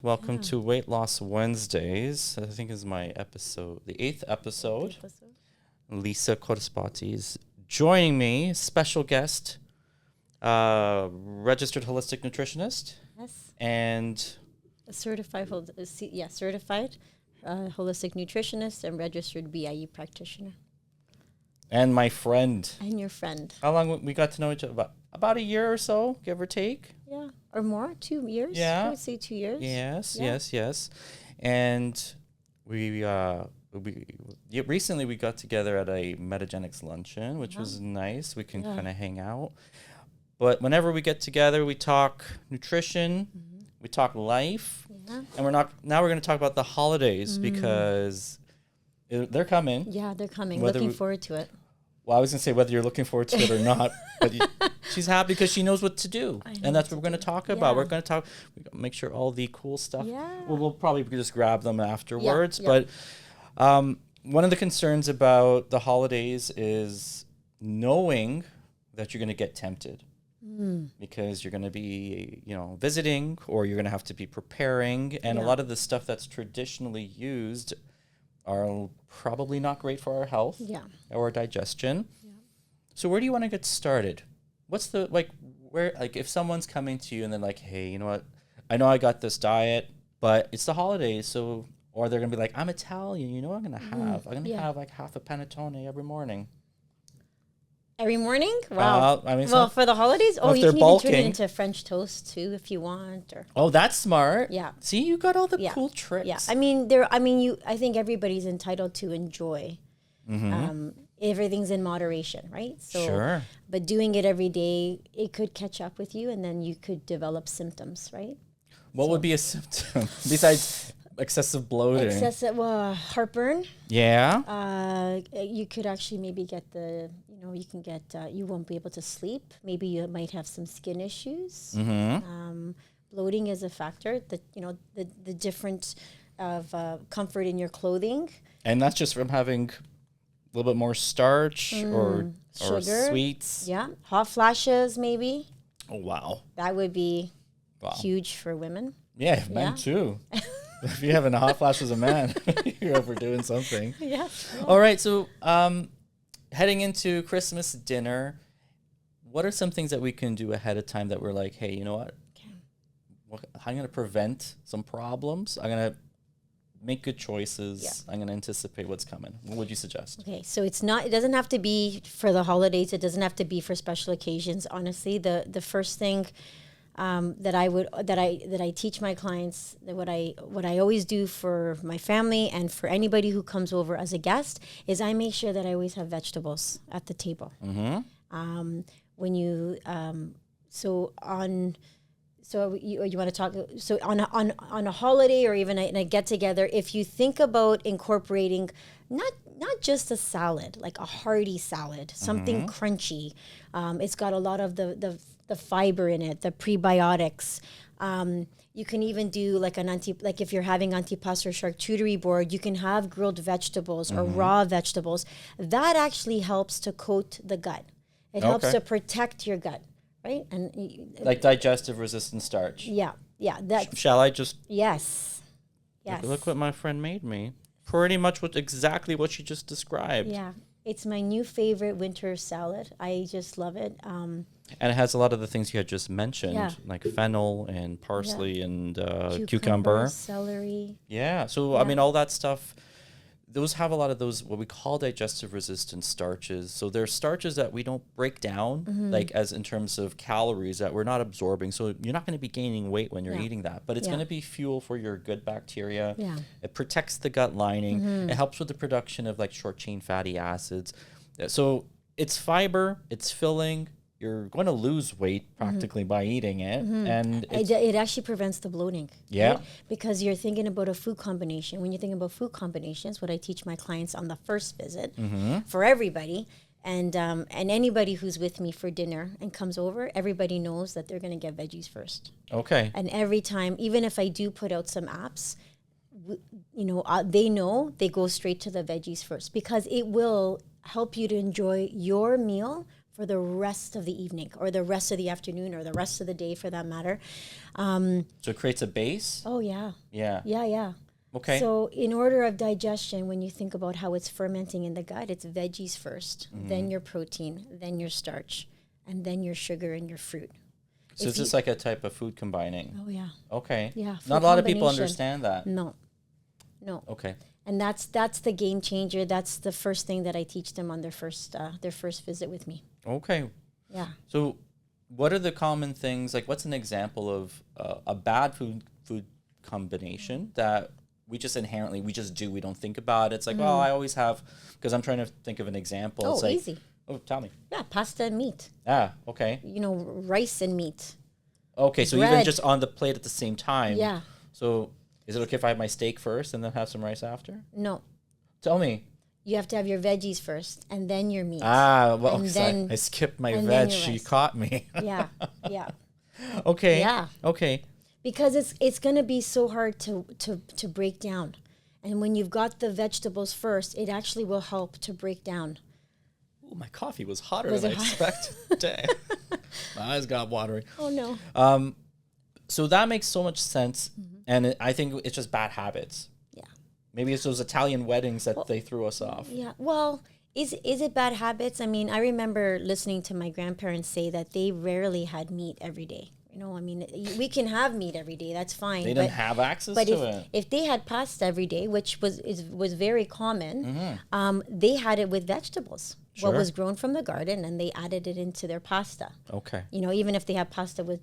Welcome to Weight Loss Wednesdays. I think is my episode, the eighth episode. Lisa Codispoti is joining me, special guest, registered holistic nutritionist. Yes. And A certified holistic nutritionist and registered BIE practitioner. And my friend. And your friend. How long we got to know each other? About a year or so, give or take. Yeah. Or more, 2 years. Yeah. I would say 2 years. Yes. And we recently we got together at a metagenics luncheon, which was nice. We can kind of hang out. But whenever we get together, we talk nutrition, we talk life, and we're going to talk about the holidays because they're coming. Yeah, they're coming. Whether Looking forward to it. Well, I was going to say whether you're looking forward to it or not, but she's happy because she knows what to do. And that's what we're going to talk about. We're going to make sure all the cool stuff, we'll probably just grab them afterwards. But one of the concerns about the holidays is knowing that you're going to get tempted because you're going to be, visiting, or you're going to have to be preparing. And a lot of the stuff that's traditionally used are probably not great for our health or our digestion. Yeah. So where do you want to get started? What's the, if someone's coming to you and they're like, hey, you know what? I know I got this diet, but it's the holidays. So, or they're going to be like, I'm Italian. You know what I'm going to have? I'm going to have like half a panettone every morning. Every morning? Wow. For the holidays? Well, you can even turn it into French toast too if you want. Or that's smart. Yeah. See, you got all the cool tricks. Yeah. I think everybody's entitled to enjoy. Everything's in moderation, right? So, sure. But doing it every day, it could catch up with you, and then you could develop symptoms, right? What would be a symptom besides excessive bloating? Heartburn. Yeah. You could actually maybe get you won't be able to sleep. Maybe you might have some skin issues. Bloating is a factor. The difference of comfort in your clothing. And that's just from having a little bit more starch or sugar, sweets. Yeah. Hot flashes, maybe. Oh, wow. That would be huge for women. Yeah, men too. If you're having a hot flash as a man, you're overdoing something. Yeah. All right. So heading into Christmas dinner, what are some things that we can do ahead of time that we're like, hey, you know what? I'm going to prevent some problems. I'm going to make good choices. Yeah. I'm going to anticipate what's coming. What would you suggest? Okay, so it doesn't have to be for the holidays. It doesn't have to be for special occasions. Honestly, the first thing that I teach my clients, that what I always do for my family and for anybody who comes over as a guest, is I make sure that I always have vegetables at the table. When you So you want to talk? So on a holiday or even in a get together, if you think about incorporating not just a salad, like a hearty salad, something crunchy, it's got a lot of the fiber in it, the prebiotics. You can even do like if you're having antipasto or charcuterie board, you can have grilled vegetables or raw vegetables. That actually helps to coat the gut. It helps to protect your gut. Right? And like digestive resistant starch. Yeah. Shall I just? Yes. Look what my friend made me. Pretty much exactly what she just described. Yeah. It's my new favorite winter salad. I just love it. And it has a lot of the things you had just mentioned, like fennel and parsley and cucumber. Celery. Yeah. So, I mean, all that stuff, those have a lot of those, what we call digestive resistant starches. So they're starches that we don't break down, like as in terms of calories that we're not absorbing. So you're not going to be gaining weight when you're eating that, but it's going to be fuel for your good bacteria. Yeah. It protects the gut lining. It helps with the production of like short chain fatty acids. So it's fiber, it's filling. You're going to lose weight practically by eating it. And it actually prevents the bloating. Yeah. Right? Because you're thinking about a food combination. When you think about food combinations, what I teach my clients on the first visit for everybody, and anybody who's with me for dinner and comes over, everybody knows that they're going to get veggies first. Okay. And every time, even if I do put out some apps, they know they go straight to the veggies first, because it will help you to enjoy your meal for the rest of the evening or the rest of the afternoon or the rest of the day for that matter. So it creates a base? Oh, yeah. Yeah. Yeah, yeah. Okay. So in order of digestion, when you think about how it's fermenting in the gut, it's veggies first, then your protein, then your starch, and then your sugar and your fruit. So it's just like a type of food combining. Oh, yeah. Okay. Yeah. Not a lot of people understand that. No. Okay. And that's the game changer. That's the first thing that I teach them on their first visit with me. Okay. Yeah. So what are the common things, like what's an example of a bad food combination that we just inherently, we just do, we don't think about it? It's like, well, I always have, because I'm trying to think of an example. Oh, it's like, easy. Oh, tell me. Yeah, pasta and meat. Ah, okay. Rice and meat. Okay, so bread. even just on the plate at the same time. Yeah. So is it okay if I have my steak first and then have some rice after? No. Tell me. You have to have your veggies first and then your meat. Ah, well, and then, I skipped my veg. She caught me. Yeah, yeah. Okay. Yeah. Okay. Because it's going to be so hard to break down. And when you've got the vegetables first, it actually will help to break down. Ooh, my coffee was hotter than I expected. Dang. My eyes got watery. Oh, no. So that makes so much sense. And I think it's just bad habits. Yeah. Maybe it's those Italian weddings that they threw us off. Yeah. Well, is it bad habits? I mean, I remember listening to my grandparents say that they rarely had meat every day. I mean, we can have meat every day. That's fine. They didn't have access to it. If they had pasta every day, which was very common, they had it with vegetables. Sure. What was grown from the garden, and they added it into their pasta. Okay. Even if they had pasta with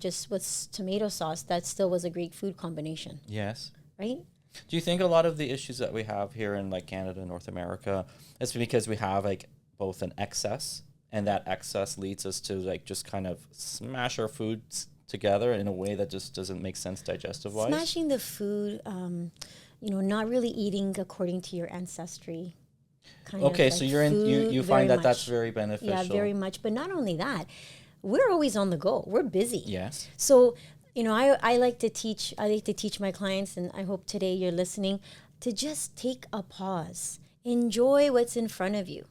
tomato sauce, that still was a great food combination. Yes. Right? Do you think a lot of the issues that we have here in like Canada, North America, is because we have like both an excess, and that excess leads us to like just kind of smash our foods together in a way that just doesn't make sense digestive-wise? Smashing the food, not really eating according to your ancestry. Okay, so you find that that's very beneficial. Yeah, very much. But not only that, we're always on the go. We're busy. Yes. So, I like to teach my clients, and I hope today you're listening, to just take a pause. Enjoy what's in front of you.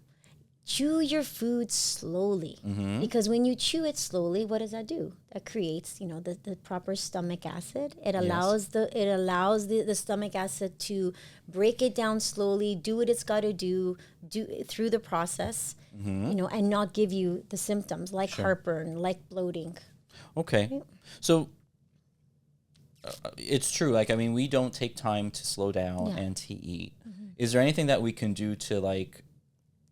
Chew your food slowly, because when you chew it slowly, what does that do? That creates, the proper stomach acid. It allows the stomach acid to break it down slowly, do what it's got to do through the process, and not give you the symptoms like heartburn, like bloating. Okay, right? So it's true. Like, I mean, we don't take time to slow down and to eat. Is there anything that we can do to like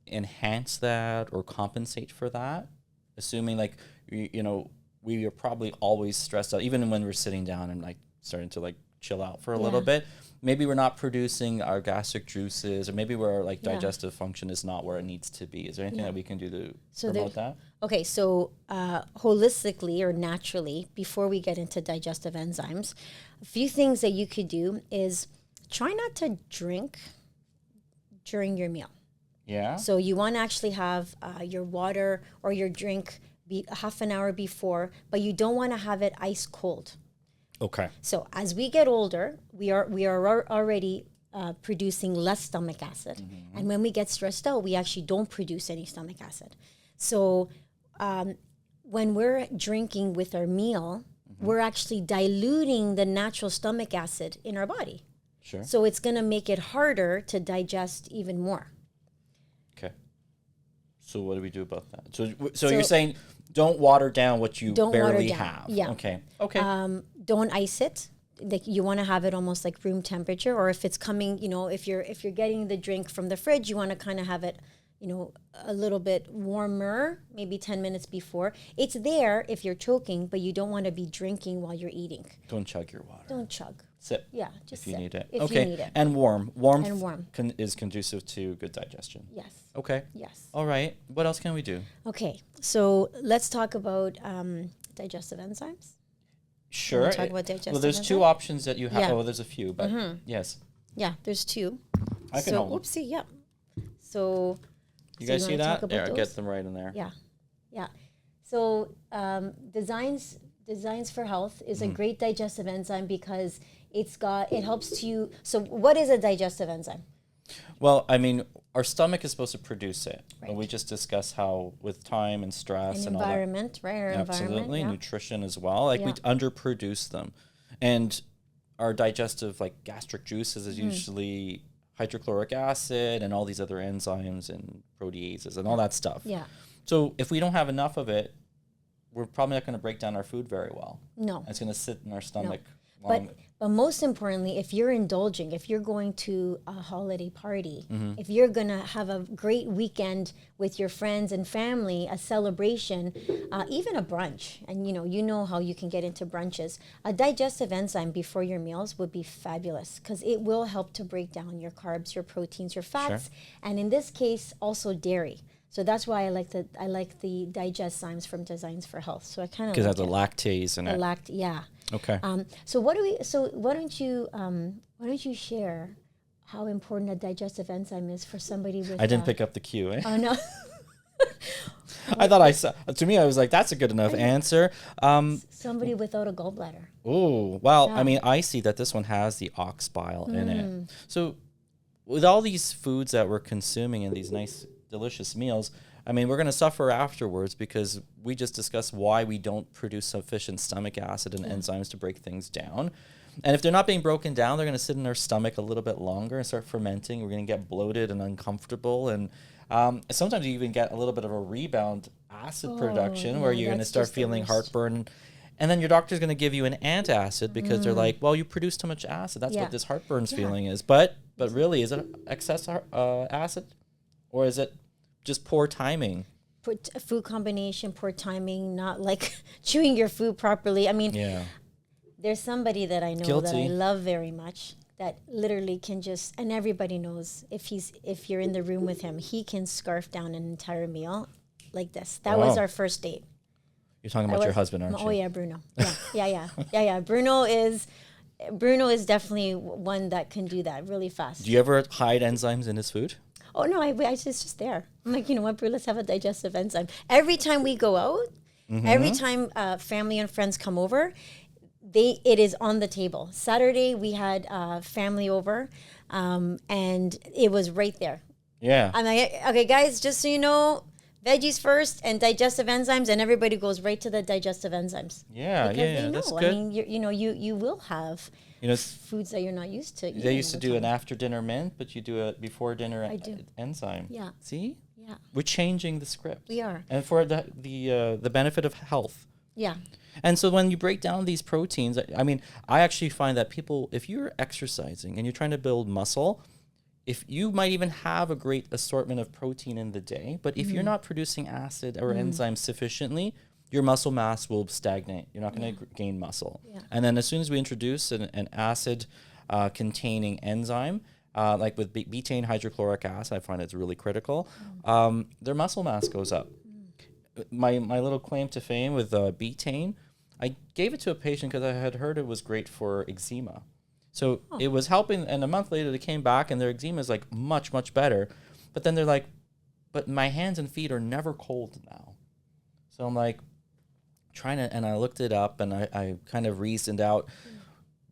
enhance that or compensate for that, assuming like we are probably always stressed out, even when we're sitting down and like starting to like chill out for a little bit? Maybe we're not producing our gastric juices, or maybe our like digestive function is not where it needs to be. Is there anything that we can do to promote that? Okay, so holistically or naturally, before we get into digestive enzymes, a few things that you could do is try not to drink during your meal. Yeah. So you want to actually have your water or your drink be half an hour before, but you don't want to have it ice cold. Okay. So as we get older, we are already producing less stomach acid, and when we get stressed out, we actually don't produce any stomach acid. So when we're drinking with our meal, we're actually diluting the natural stomach acid in our body. Sure. So it's going to make it harder to digest even more. Okay. So what do we do about that? So you're saying don't water down what you barely have. Yeah. Okay. Don't ice it. Like, you want to have it almost like room temperature, or if it's coming, if you're getting the drink from the fridge, you want to kind of have it, a little bit warmer, maybe 10 minutes before. It's there if you're choking, but you don't want to be drinking while you're eating. Don't chug your water. Don't chug. Sip. Yeah, just if you sip. need it. If you need it. And warm. Warmth is conducive to good digestion. Yes. Okay. Yes. All right. What else can we do? Okay. So let's talk about digestive enzymes. Sure. Talk about digestive well, there's enzymes? two options that you have. Yeah. Oh, there's a few, but yes. Yeah, there's two. I can hold them. Oopsie, yeah. So you guys see that? Yeah, I'll get them right in there. Yeah. Yeah. So Designs for Health is a great digestive enzyme because it helps to. So what is a digestive enzyme? Well, I mean, our stomach is supposed to produce it. Right. And we just discussed how with time and stress and environment, all that. right? Our Absolutely. environment, Nutrition as well. Like we underproduce them. And our digestive, like gastric juices is usually hydrochloric acid and all these other enzymes and proteases and all that stuff. Yeah. So if we don't have enough of it, we're probably not going to break down our food very well. No. It's going to sit in our stomach. But most importantly, if you're indulging, if you're going to a holiday party, Mm-hmm. if you're going to have a great weekend with your friends and family, a celebration, even a brunch, and you know how you can get into brunches, a digestive enzyme before your meals would be fabulous because it will help to break down your carbs, your proteins, your fats, and in this case, also dairy. So that's why I like the digeszymes from Designs for Health. So I kind of because it has a lactase in it. Yeah. Okay. So why don't you share how important a digestive enzyme is for somebody with? I didn't pick up the cue. Eh? Oh no. I thought I saw. To me, I was like, "That's a good enough answer." Somebody without a gallbladder. Oh well, I mean, I see that this one has the ox bile in it. So, with all these foods that we're consuming in these nice, delicious meals, I mean, we're going to suffer afterwards because we just discussed why we don't produce sufficient stomach acid and enzymes to break things down. And if they're not being broken down, they're going to sit in our stomach a little bit longer and start fermenting. We're going to get bloated and uncomfortable. And sometimes you even get a little bit of a rebound acid production where you're going to start feeling heartburn. And then your doctor's going to give you an antacid because they're like, well, you produce too much acid. That's what this heartburn feeling is. But really, is it excess acid or is it just poor timing? Food combination, poor timing, not like chewing your food properly. I mean, there's somebody that I know that I love very much that literally can just, and everybody knows if you're in the room with him, he can scarf down an entire meal like this. That was our first date. You're talking about your husband, aren't you? Oh yeah, Bruno. Yeah. Bruno is definitely one that can do that really fast. Do you ever hide enzymes in his food? Oh no, it's just there. I'm like, you know what, Bru, let's have a digestive enzyme. Every time we go out, every time family and friends come over, it is on the table. Saturday we had family over, and it was right there. Yeah. I'm like, okay, guys, just so you know, veggies first and digestive enzymes, and everybody goes right to the digestive enzymes. Yeah, because they know. That's good. I mean, you will have foods that you're not used to. They used to do an after dinner mint, but you do a before dinner enzyme. Yeah. See? Yeah. We're changing the script. We are. And for the benefit of health. Yeah. And so when you break down these proteins, I mean, I actually find that people, if you're exercising and you're trying to build muscle, if you might even have a great assortment of protein in the day, but if you're not producing acid or enzymes sufficiently, your muscle mass will stagnate. You're not going to gain muscle. Yeah. And then as soon as we introduce an acid containing enzyme, like with betaine hydrochloric acid, I find it's really critical, their muscle mass goes up. My little claim to fame with betaine, I gave it to a patient because I had heard it was great for eczema. So it was helping, and a month later they came back and their eczema is like much, much better. But then they're like, but my hands and feet are never cold now. So I'm like, and I looked it up and I kind of reasoned out,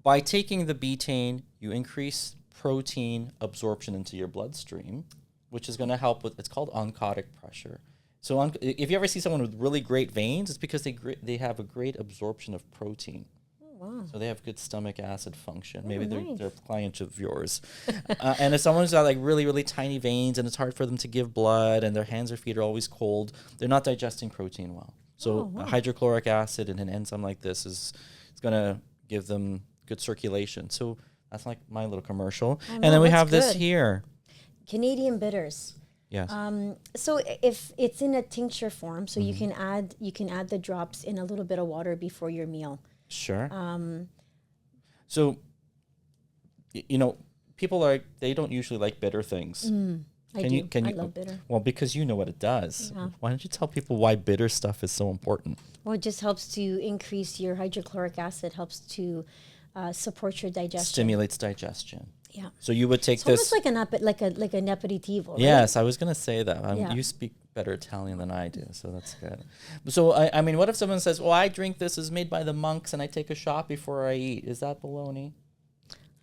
by taking the betaine, you increase protein absorption into your bloodstream, which is going to help with, it's called oncotic pressure. So if you ever see someone with really great veins, it's because they have a great absorption of protein. Wow. So they have good stomach acid function. Maybe they're a client of yours. And if someone's got like really, really tiny veins and it's hard for them to give blood and their hands or feet are always cold, they're not digesting protein well. So hydrochloric acid in an enzyme like this is going to give them good circulation. So that's like my little commercial. And then we have this here. Canadian bitters. Yes. So if it's in a tincture form, so you can add the drops in a little bit of water before your meal. Sure. So, people they don't usually like bitter things. I love bitter. Well, because you know what it does. Yeah. Why don't you tell people why bitter stuff is so important? Well, it just helps to increase your hydrochloric acid, helps to support your digestion. Stimulates digestion. Yeah. So you would take this. It's almost like an aperitivo. Right? Yes, I was going to say that. You speak better Italian than I do, so that's good. So I mean, what if someone says, "Well, I drink this is made by the monks, and I take a shot before I eat"? Is that baloney?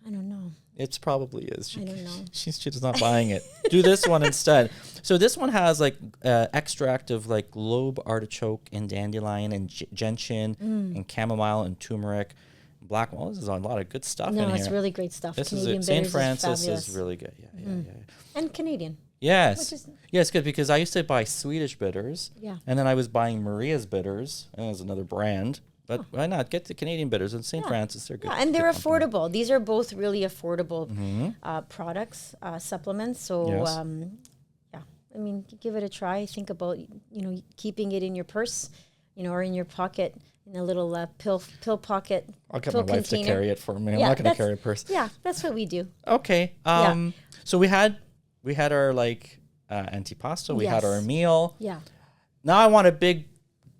I don't know. It probably is. I don't know. She's not buying it. Do this one instead. So this one has like extract of like lobe artichoke and dandelion and gentian and chamomile and turmeric, black walnut. There's a lot of good stuff in here. No, it's really great stuff. This Canadian is St. bitters Francis fabulous. is really good. Yeah. And Canadian. Yes. Yeah, it's good because I used to buy Swedish bitters. Yeah. And then I was buying Maria's bitters. And there's another brand. But why not? Get the Canadian bitters and St. Francis. They're good. Yeah, and they're good company. affordable. These are both really affordable products, supplements. So, Yes. I mean, give it a try. Think about, keeping it in your purse, or in your pocket, in a little pill pocket. I'll get pill my wife to carry it for me. I'm Yeah, not going to that's- carry a purse. Yeah, that's what we do. Okay. So we had our like antipasto. We had Yes. our meal. Yeah. Now I want a big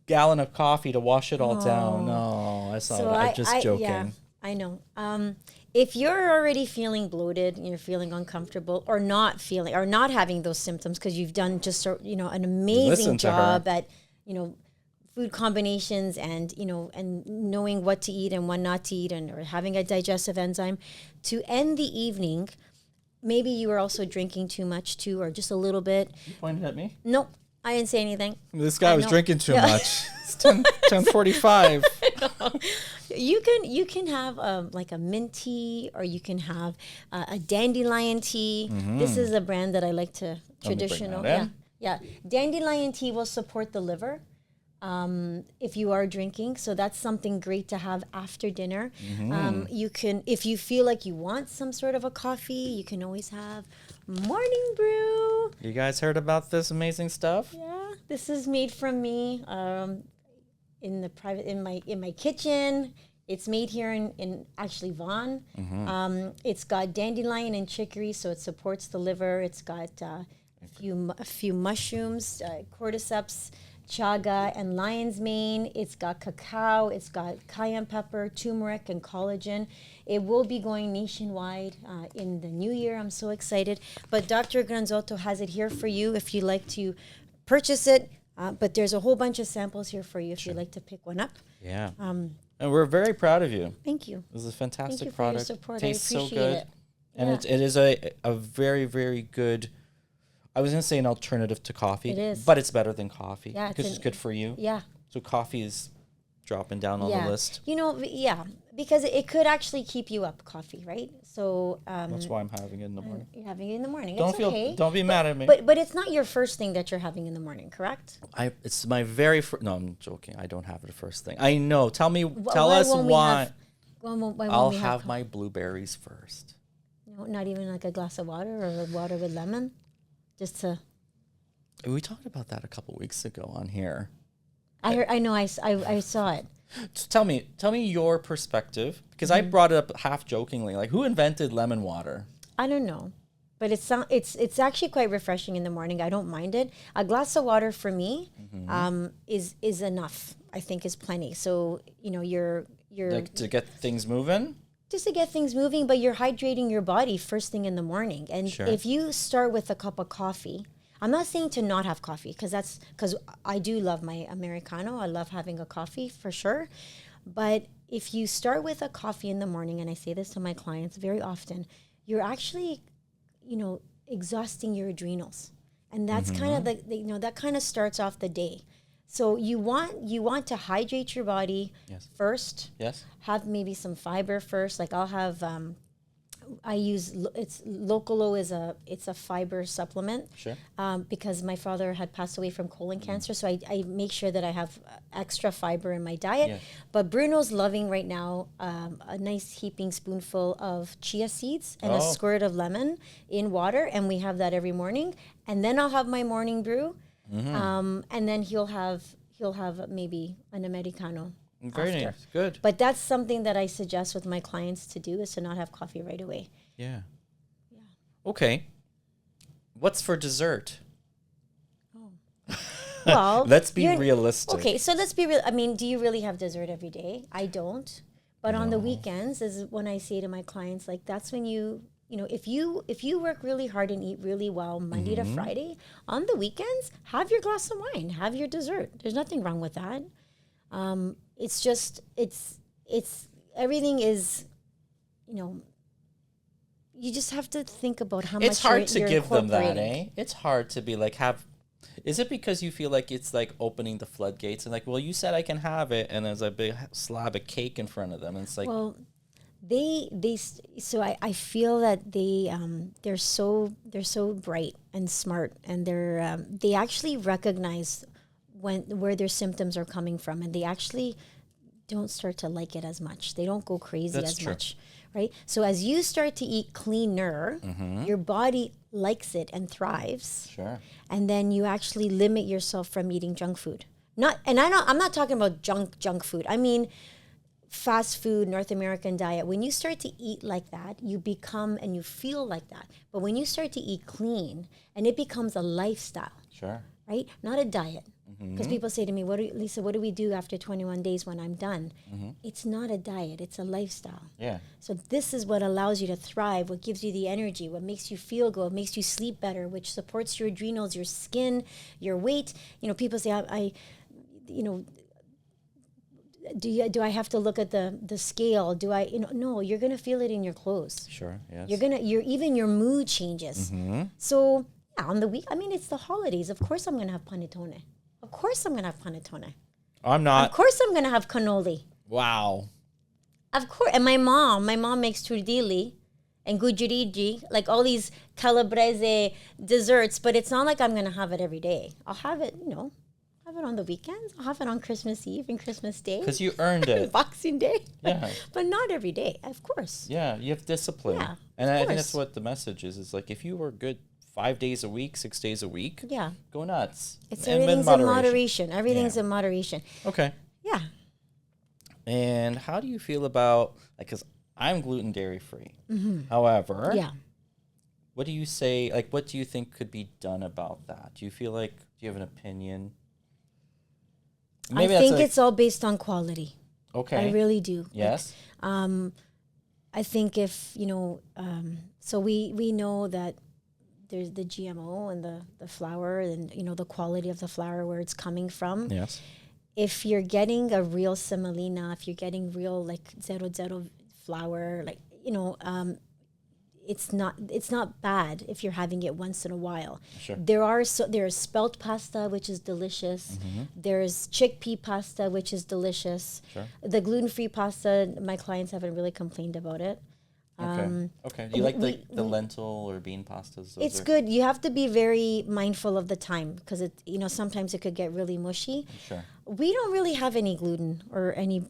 gallon of coffee to wash it all down. No, that's not. So I'm just joking. Yeah, I know. If you're already feeling bloated, you're feeling uncomfortable, or not having those symptoms because you've done just an amazing job at food combinations and and knowing what to eat and what not to eat, or having a digestive enzyme, to end the evening, maybe you were also drinking too much too, or just a little bit. You pointed at me. Nope, I didn't say anything. This guy was drinking too much. It's 10:45. You can have like a mint tea, or you can have a dandelion tea. This is a brand that I like to traditional. Yeah. Dandelion tea will support the liver if you are drinking. So that's something great to have after dinner. You can, if you feel like you want some sort of a coffee, you can always have morning brew. You guys heard about this amazing stuff? Yeah, this is made from me in my kitchen. It's made here in actually Vaughan. It's got dandelion and chicory, so it supports the liver. It's got a few mushrooms, cordyceps, chaga, and lion's mane. It's got cacao. It's got cayenne pepper, turmeric, and collagen. It will be going nationwide in the new year. I'm so excited. But Dr. Granzotto has it here for you if you'd like to purchase it. But there's a whole bunch of samples here for you if you'd like to pick one up. Yeah. And we're very proud of you. Thank you. This is a fantastic Thank you product. for your support. Tastes I appreciate so good. it. And it is a very, very good, I was going to say an alternative to coffee. It is. But it's better than coffee. Yeah, because it's good for you. Yeah. So coffee is dropping down on the list. Because it could actually keep you up, coffee, right? So that's why I'm having it in the morning. you're having it in the morning. Don't be mad at me. But it's not your first thing that you're having in the morning, correct? It's my very first. No, I'm joking. I don't have it first thing. I know. Tell us won't why. I'll we have my blueberries first. No, not even like a glass of water or water with lemon, just to. We talked about that a couple weeks ago on here. I know. I saw it. Tell me your perspective, because I brought it up half jokingly. Like, who invented lemon water? I don't know, but it's actually quite refreshing in the morning. I don't mind it. A glass of water for me is enough. I think is plenty. So you're like to get things moving. Just to get things moving, but you're hydrating your body first thing in the morning. And if you start with a cup of coffee. I'm not saying to not have coffee, because I do love my Americano. I love having a coffee for sure. But if you start with a coffee in the morning, and I say this to my clients very often, you're actually, exhausting your adrenals. And that's kind of that kind of starts off the day. So you want to hydrate your body first. Yes. Have maybe some fiber first. Like I'll have Locolo it's a fiber supplement. Sure. Because my father had passed away from colon cancer, so I make sure that I have extra fiber in my diet. Yeah. But Bruno's loving right now a nice heaping spoonful of chia seeds and a squirt of lemon in water, and we have that every morning. And then I'll have my morning brew, and then he'll have maybe an Americano. Very nice. Good. But that's something that I suggest with my clients to do, is to not have coffee right away. Yeah. Okay. What's for dessert? Well, let's be realistic. Okay, so let's be real. I mean, do you really have dessert every day? I don't. But on the weekends is when I say to my clients, like, that's when if you work really hard and eat really well Monday to Friday, on the weekends, have your glass of wine, have your dessert. There's nothing wrong with that. It's just, it's everything is, you just have to think about how It's much hard to you're give them that, incorporating. It's hard to be like, is it because you feel like it's like opening the floodgates and like, well, you said I can have it, and there's a big slab of cake in front of them, and it's like, Well, so I feel that they're so bright and smart, and they actually recognize where their symptoms are coming from, and they actually don't start to like it as much. They don't go crazy as much, right? So as you start to eat cleaner, your body likes it and thrives. Sure. And then you actually limit yourself from eating junk food. I'm not talking about junk food. I mean fast food, North American diet. When you start to eat like that, you become and you feel like that. But when you start to eat clean, and it becomes a lifestyle. Sure. Right? Not a diet. Because people say to me, Lisa, what do we do after 21 days when I'm done? It's not a diet. It's a lifestyle. Yeah. So this is what allows you to thrive, what gives you the energy, what makes you feel good, what makes you sleep better, which supports your adrenals, your skin, your weight. You know, people say, do I have to look at the scale? No, you're going to feel it in your clothes. Sure, yes. Even your mood changes. So on the week, I mean, it's the holidays. Of course I'm going to have panettone. Of course I'm going to have panettone. I'm not. Of course I'm going to have cannoli. Wow. Of course. And my mom makes tortilli and gujiriji, like all these calabrese desserts, but it's not like I'm going to have it every day. I'll have it, have it on the weekends. I'll have it on Christmas Eve and Christmas Day. Because you earned it. Boxing Day. Yeah. But not every day, of course. Yeah, you have discipline. Yeah, and I think that's what the message is like, if you were good 5 days a week, 6 days a week, go nuts. Everything's in moderation. Everything's in moderation. Okay. Yeah. And how do you feel about, like, because I'm gluten dairy free. However, what do you say, like, what do you think could be done about that? Do you feel like, do you have an opinion? Maybe I think it's all based on quality. Okay. I really do. Yes. Like, I think if, so we know that there's the GMO and the flour and, the quality of the flour, where it's coming from. Yes. If you're getting a real semolina, if you're getting real, like, zero flour, like, it's not bad if you're having it once in a while. Sure. There's spelt pasta, which is delicious. There's chickpea pasta, which is delicious. Sure. The gluten-free pasta, my clients haven't really complained about it. Okay. Do you like the lentil or bean pastas? It's good. You have to be very mindful of the time, because sometimes it could get really mushy. Sure. We don't really have any gluten or any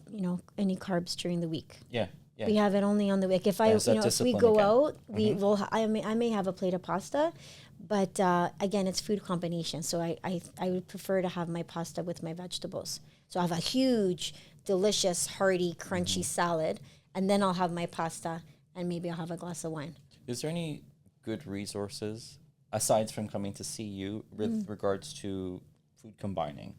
carbs during the week. Yeah. We have it only on the week. If if we go out, we will. I may have a plate of pasta, but again, it's food combination. So I would prefer to have my pasta with my vegetables. So I have a huge, delicious, hearty, crunchy salad, and then I'll have my pasta, and maybe I'll have a glass of wine. Is there any good resources aside from coming to see you with regards to food combining?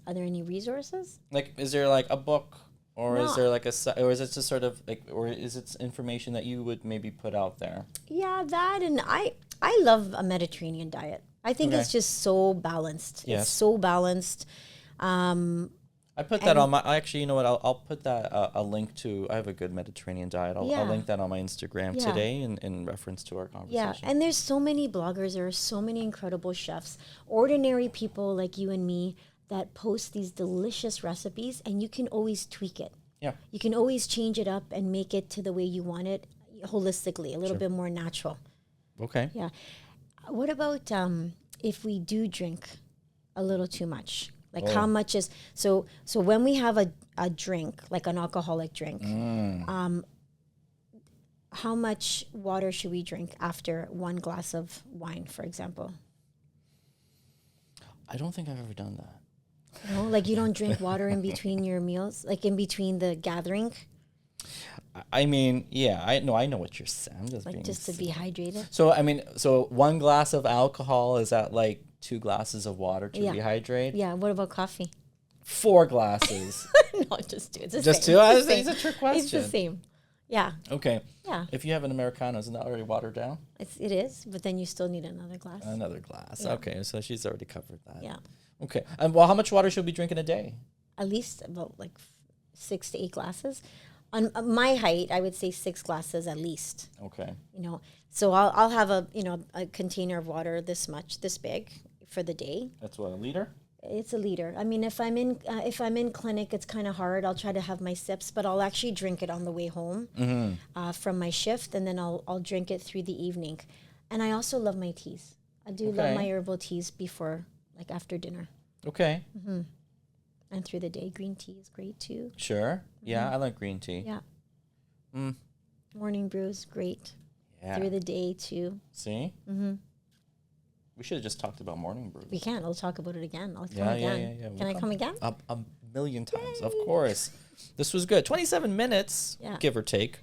Are there any resources? Like, is there like a book? Or is there like or is it just sort of like, or is it information that you would maybe put out there? Yeah, that, and I love a Mediterranean diet. I think it's just so balanced. Yes. It's so balanced. I put that on my, actually, you know what, I'll put that, a link to, I have a good Mediterranean diet. I'll link that on my Instagram today in reference to our conversation. Yeah, and there's so many bloggers, there are so many incredible chefs, ordinary people like you and me, that post these delicious recipes, and you can always tweak it. Yeah. You can always change it up and make it to the way you want it holistically, a little bit more natural. Okay. Yeah. What about if we do drink a little too much? Like how much is, so when we have a drink, like an alcoholic drink, how much water should we drink after one glass of wine, for example? I don't think I've ever done that. No, like you don't drink water in between your meals, like in between the gathering? I mean, yeah, I know what you're saying. Just to be hydrated? So, I mean, so 1 glass of alcohol, is that like 2 glasses of water to rehydrate? Yeah, what about coffee? 4 glasses. No, just 2. It's the just same. 2? It's a trick question. It's the same. Yeah. Okay. Yeah. If you have an Americano, isn't that already watered down? It is, but then you still need another glass. Another glass. Yeah. Okay, so she's already covered that. Yeah. Okay. And well, how much water should we drink in a day? At least about like 6 to 8 glasses. on my height, I would say 6 glasses at least. Okay. You know, so I'll have a container of water this big for the day. That's what, a liter? It's a liter. I mean, if I'm in clinic, it's kind of hard. I'll try to have my sips, but I'll actually drink it on the way home from my shift, and then I'll drink it through the evening. And I also love my teas. I do love my herbal teas before, like after dinner. Okay. And through the day, green tea is great too. Sure. Yeah, I like green tea. Yeah. Morning brews, great. Yeah. Through the day too. See? We should have just talked about morning brews. We can. I'll talk about it again. I'll come again. Yeah. Can I come again? A million times, of course. This was good. 27 minutes, give or take.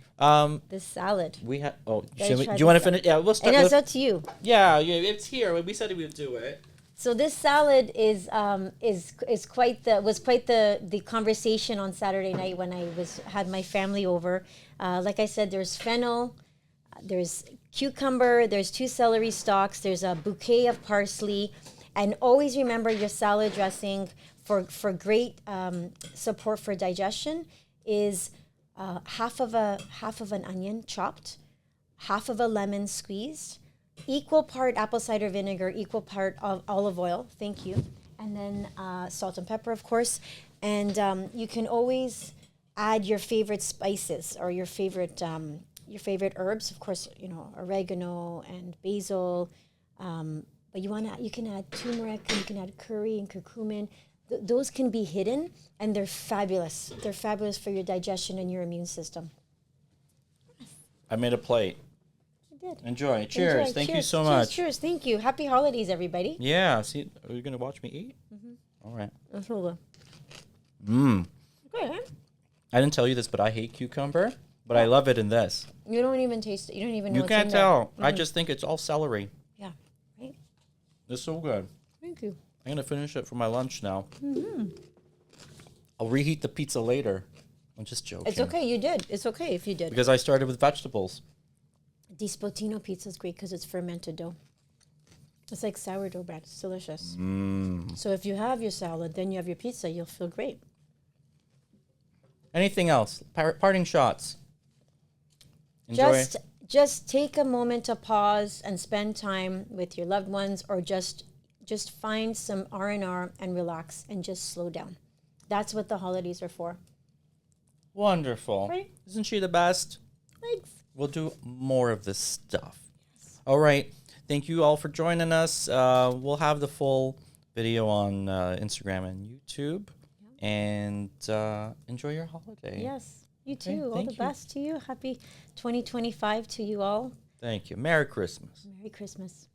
This salad. We have. Oh, do you want to finish? Yeah, we'll start. And it's up to you. Yeah, it's here. We said we would do it. So this salad was quite the conversation on Saturday night when I had my family over. Like I said, there's fennel, there's cucumber, there's 2 celery stalks, there's a bouquet of parsley, and always remember your salad dressing for great support for digestion is half of an onion chopped, half of a lemon squeezed, equal part apple cider vinegar, equal part of olive oil. Thank you. And then salt and pepper, of course. And you can always add your favorite spices or your favorite herbs. Of course, oregano and basil. But you can add turmeric, and you can add curry and curcumin. Those can be hidden, and they're fabulous. They're fabulous for your digestion and your immune system. I made a plate. Did. Enjoy. Cheers. Thank you so much. Cheers. Thank you. Happy holidays, everybody. Yeah. See, are you going to watch me eat? All right. That's all good. Okay. I didn't tell you this, but I hate cucumber, but I love it in this. You don't even taste it. You don't even know You what's can't in tell. there. I just think it's all celery. Yeah. Right. It's so good. Thank you. I'm going to finish it for my lunch now. I'll reheat the pizza later. I'm just joking. It's okay. You did. It's okay if you did. Because I started with vegetables. Dispotino pizza is great because it's fermented dough. It's like sourdough bread. It's delicious. So if you have your salad, then you have your pizza, you'll feel great. Anything else? Parting shots. Enjoy. Just take a moment to pause and spend time with your loved ones, or just find some R&R and relax and just slow down. That's what the holidays are for. Wonderful. Right? Isn't she the best? Thanks. We'll do more of this stuff. Yes. All right. Thank you all for joining us. We'll have the full video on Instagram and YouTube. Yeah. And enjoy your holiday. Yes. You too. Okay, all the best to you. Happy 2025 to you all. Thank you. Merry Christmas. Merry Christmas.